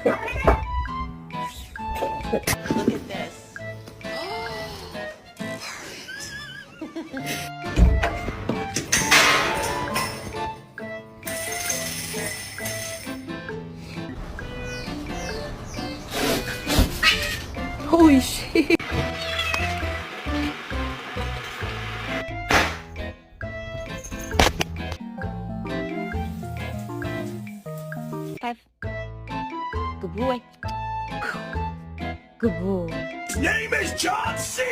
Look at this. Holy shit. Five. Good boy. Good boy. Name is John C.